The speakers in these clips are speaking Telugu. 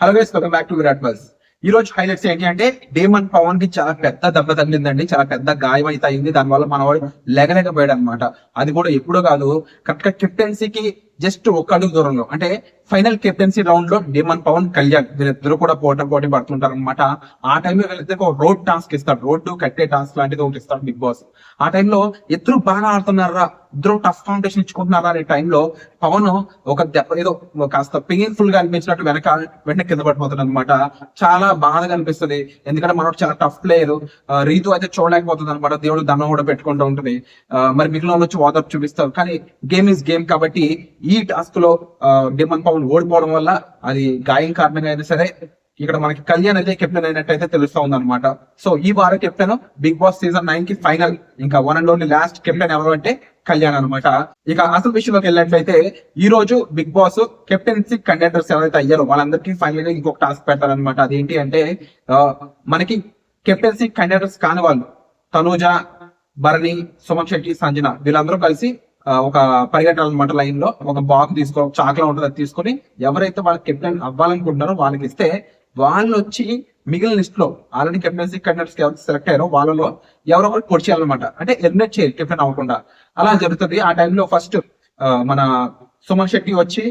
Hello guys, welcome back to Virat bus. ఈ రోజు హైలైట్స్ ఏంటి అంటే డేమన్ పవన్ కి చాలా పెద్ద దెబ్బ తగిలిందండి. చాలా పెద్ద గాయం అయితే అయింది. దానివల్ల మనవాడు లేగలేకపోయాడు అనమాట. అది కూడా ఎప్పుడో కాదు, కరెక్ట్ గా కెప్టెన్సీకి జస్ట్ ఒక్క అడుగు దూరంలో, అంటే ఫైనల్ కెప్టెన్సీ రౌండ్ లో డేమన్ పవన్, కళ్యాణ్ వీళ్ళిద్దరు కూడా పోటీ పడుతుంటారు అనమాట. ఆ టైంలో వీళ్ళిద్దరికి ఒక రోడ్ టాస్క్ ఇస్తాడు, రోడ్డు కట్టే టాస్క్ లాంటిది ఒకటి ఇస్తాడు బిగ్ బాస్. ఆ టైంలో ఇద్దరు బాగా ఆడుతున్నారా, ఇద్దరు టఫ్ కాంపిటీషన్ ఇచ్చుకుంటున్నారా అనే టైంలో పవన్ ఒక దెబ్బ ఏదో కాస్త పెయిన్ఫుల్ గా అనిపించినట్టు వెంటనే కింద పడిపోతాడు అనమాట. చాలా బాధగా అనిపిస్తుంది, ఎందుకంటే మనోడు చాలా టఫ్ ప్లేయర్. రీతు అయితే చూడలేకపోతుంది అనమాట, దేవుడు దండం కూడా పెట్టుకుంటూ ఉంటుంది. మరి మిగిలిన వాళ్ళు వచ్చి ఓదార్పు చూపిస్తారు, కానీ గేమ్ ఈజ్ గేమ్ కాబట్టి ఈ టాస్క్ లో డేమన్ పవన్ ఓడిపోవడం వల్ల అది గాయం కారణంగా అయినా సరే ఇక్కడ మనకి కళ్యాణ్ అయితే కెప్టెన్ అయినట్టయితే తెలుస్తా ఉంది అనమాట. సో ఈ వారం కెప్టెన్ బిగ్ బాస్ సీజన్ 9 కి ఫైనల్, ఇంకా one and only last captain ఎవరు అంటే కళ్యాణ్ అనమాట. ఇక అసలు విషయంలోకి వెళ్ళినట్లయితే ఈ రోజు బిగ్ బాస్ కెప్టెన్సీ కంటెండర్స్ ఎవరైతే అయ్యారో వాళ్ళందరికీ ఫైనల్ గా ఇంకొక టాస్క్ పెడతారనమాట. అదేంటి అంటే మనకి కెప్టెన్సీ కంటెండర్స్ కాని వాళ్ళు తనూజ, భరణి, సుమన్ శెట్టి, సంజన వీళ్ళందరూ కలిసి ఒక పరిగెట్టాలన్నమాట. లైన్ లో ఒక బాక్స్ తీసుకో, చాక్లా ఉంటుంది, అది తీసుకొని ఎవరైతే వాళ్ళకి కెప్టెన్ అవ్వాలనుకుంటున్నారో వాళ్ళకి ఇస్తే వాళ్ళు వచ్చి మిగిలిన లిస్ట్ లో ఆల్రెడీ కెప్టెన్సీ కంటెండర్స్ ఎవరు సెలెక్ట్ అయ్యారో వాళ్ళలో ఎవరో ఒకటి పొడి చేయాలన్నమాట. అంటే ఎలిమినేట్ చేయాలి కెప్టెన్ అవ్వకుండా. అలా జరుగుతుంది. ఆ టైంలో ఫస్ట్ మన సుమన్ శెట్టి వచ్చి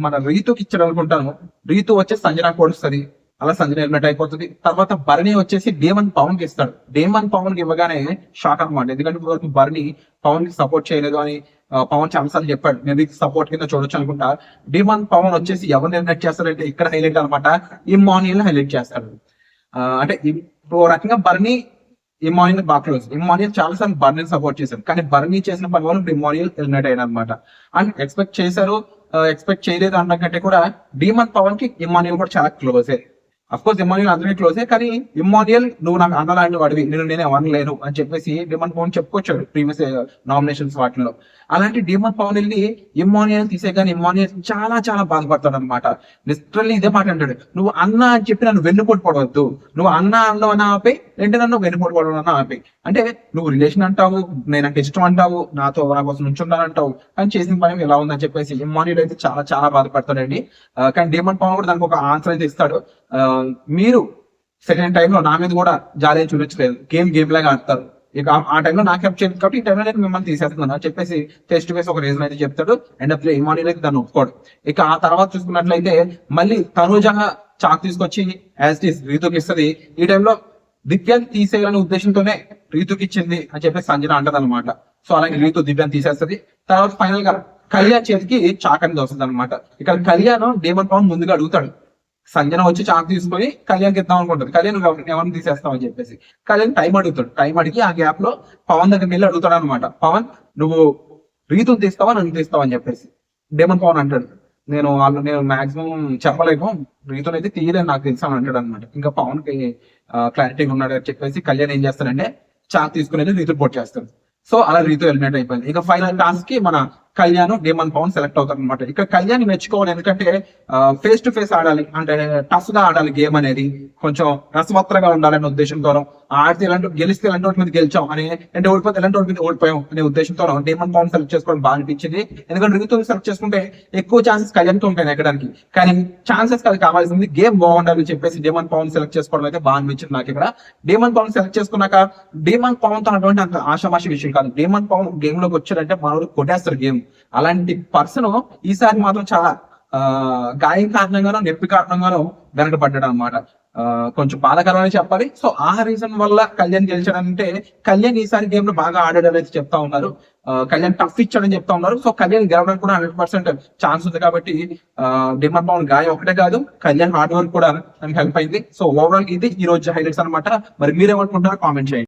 మన రీతుకి ఇచ్చాడు అనుకుంటాను. రీతు వచ్చి సంజన కొడుస్తుంది, అలా సంజన ఎలిమినేట్ అయిపోతుంది. తర్వాత భరణి వచ్చేసి డేమన్ పవన్ కి ఇస్తాడు. డేమన్ పవన్ కి ఇవ్వగానే షాక్ అనమాట, ఎందుకంటే భరణి పవన్ కి సపోర్ట్ చేయలేదు అని పవన్ చాలాసార్లు చెప్పాడు. మేబీ సపోర్ట్ కింద చూడొచ్చు అనుకుంటా. డేమన్ పవన్ వచ్చేసి ఎవరిని ఎలిమినేట్ చేస్తాడంటే ఇక్కడ హైలైట్ అనమాట, ఇమ్మాన్యుయల్ హైలైట్ చేస్తాడు. అంటే ఓ రకంగా భరణి ఇమ్మాన్యుయల్ బాగా క్లోజ్. ఇమ్మాన్యుయల్ చాలా సార్లు బర్నీని సపోర్ట్ చేశారు, కానీ బర్నీ చేసిన పని వల్ల ఇప్పుడు ఇమ్మాన్యుయల్ ఎలిమినేట్ అయ్యాడు అనమాట. అండ్ ఎక్స్పెక్ట్ చేశారు, ఎక్స్పెక్ట్ చేయలేదు అన్నకంటే కూడా డేమన్ పవన్ కి ఇమ్మాన్యుయల్ కూడా చాలా క్లోజే. అఫ్ కోర్స్ ఇమ్మాన్యుయల్ అందరికీ క్లోజే, కానీ ఇమ్మాన్యుయల్ నువ్వు నాకు అన్నలాంటి వాడివి, నేనే అనలేను అని చెప్పేసి డేమన్ పవన్ చెప్పుకొచ్చాడు ప్రీవియస్ నామినేషన్స్ వాటిలో. అలాంటి డేమన్ పవన్ వెళ్ళి ఇమ్మాన్యుయల్ తీసే, కానీ ఇమ్మాన్యుయల్ చాలా చాలా బాధపడతాడు అనమాట. లిటరల్లీ ఇదే మాట అంటాడు, నువ్వు అన్న అని చెప్పి నన్ను వెన్నుపోటు పడవద్దు, నువ్వు అన్న అన్నావు అని ఆపే, అంటే నన్ను వెన్నుపోటు పడవడం అన్న ఆపే. అంటే నువ్వు రిలేషన్ అంటావు, నేనంటే ఇష్టం అంటావు, నా కోసం నుంచుండాలంటావు, కానీ చేసిన పని ఎలా ఉందని చెప్పేసి ఇమ్మాన్యుయల్ అయితే చాలా చాలా బాధపడతాడండి. కానీ డేమన్ పవన్ కూడా దానికి ఒక ఆన్సర్ అయితే ఇస్తాడు. మీరు సెకండ్ టైంలో నా మీద కూడా జాలి చూపించలేదు, గేమ్ లాగా ఆడతారు. ఇక ఆ టైంలో నాకు హెల్ప్ చేయలేదు కాబట్టి ఈ టైంలో నేను మిమ్మల్ని తీసేస్తున్నాను అని చెప్పేసి ఫేస్ టు ఫేస్ ఒక రీజన్ అయితే చెప్తాడు. అండ్ అప్పుడు ఇమాన్యుయల్ అయితే దాన్ని ఒప్పుకోడు. ఇక ఆ తర్వాత చూసుకున్నట్లయితే మళ్ళీ తనూజ చాక్ తీసుకొచ్చి యాజ్ ఇట్ ఈస్ రీతుకి ఇస్తుంది. ఈ టైంలో దివ్యాన్ని తీసేయాలనే ఉద్దేశంతోనే రీతుకి ఇచ్చింది అని చెప్పేసి సంజన అంటది అనమాట. సో అలాగే రీతు దివ్యాన్ని తీసేస్తుంది. తర్వాత ఫైనల్ గా కళ్యాణ్ చేతికి చాక్ అనేది వస్తుంది అనమాట. ఇక్కడ కళ్యాణ్ డేమన్ పవన్ ముందుగా అడుగుతాడు, సంజన వచ్చి చాక్ తీసుకొని కళ్యాణ్కి ఇద్దాం అనుకుంటుంది. కళ్యాణ్ ఎవరిని తీసేస్తావు అని చెప్పేసి కళ్యాణ్ టైం అడుగుతాడు. టైం అడిగి ఆ గ్యాప్ లో పవన్ దగ్గరికి వెళ్ళి అడుగుతాడు అనమాట, పవన్ నువ్వు రీతుని తీస్తావా నన్ను తీస్తావా అని చెప్పేసి. డేమన్ పవన్ అంటాడు, నేను మాక్సిమం చెప్పలేము, రీతుని అయితే తీయలేను నాకు తెలుసు అని అంటాడు అనమాట. ఇంకా పవన్ కి క్లారిటీగా ఉన్నాడు అని చెప్పేసి కళ్యాణ్ ఏం చేస్తాడంటే చాక్ తీసుకుని వెళ్ళి రీతు పోట్ చేస్తాడు. సో అలా రీతు ఎలిమినేట్ అయిపోయింది. ఇక ఫైనల్ టాస్క్ కి మన కళ్యాణ్, డేమన్ పవన్ సెలెక్ట్ అవుతారు అనమాట. ఇక్కడ కళ్యాణ్ మెచ్చుకోవాలి, ఎందుకంటే ఫేస్ టు ఫేస్ ఆడాలి, అంటే టఫ్ గా ఆడాలి, గేమ్ అనేది కొంచెం రసవత్రగా ఉండాలనే ఉద్దేశంతో ఆడితే గెలిస్తే ఎలాంటి వాటి మీద గెలిచాం అని, అంటే ఓడిపోతే ఎలాంటి వాటి మీద ఓడిపోయాం అనే ఉద్దేశంతో డేమన్ పవన్ సెలెక్ట్ చేసుకోవడం బాగా అనిపించింది. ఎందుకంటే రీతుని సెలెక్ట్ చేసుకుంటే ఎక్కువ ఛాన్సెస్ కళ్యాణ్కి ఉంటాయి ఎక్కడానికి, కానీ ఛాన్సెస్ కాదు కావాల్సింది గేమ్ బాగుండాలని చెప్పేసి డేమన్ పవన్ సెలెక్ట్ చేసుకోవడం అయితే బాగా అనిపించింది నాకు. ఇక్కడ డేమన్ పవన్ సెలెక్ట్ చేసుకున్నాక డేమన్ పవన్ తో అటువంటి అంత ఆశామాషి విషయం కాదు. డేమన్ పవన్ గేమ్ లోకి వచ్చాడంటే మనోడు కొట్టేస్తారు గేమ్. అలాంటి పర్సన్ ఈసారి మాత్రం చాలా గాయం కారణంగానో నొప్పి కారణంగానో వెనకబడ్డాడు అనమాట. కొంచెం బాధాకరమని చెప్పాలి. సో ఆ రీజన్ వల్ల కళ్యాణ్ గెలిచాడంటే కళ్యాణ్ ఈసారి గేమ్ లో బాగా ఆడాడని అయితే చెప్తా ఉన్నారు. కళ్యాణ్ టఫ్ ఇచ్చాడని చెప్తా ఉన్నారు. సో కళ్యాణ్ గెలవడానికి కూడా 100% ఛాన్స్ ఉంది కాబట్టి డేమన్ పవన్ గాయం ఒకటే కాదు, కళ్యాణ్ హార్డ్ వర్క్ కూడా హెల్ప్ అయింది. సో ఓవరాల్ ఇది ఈ రోజు హైలైట్స్ అనమాట. మరి మీరేమనుకుంటారో కామెంట్ చేయండి.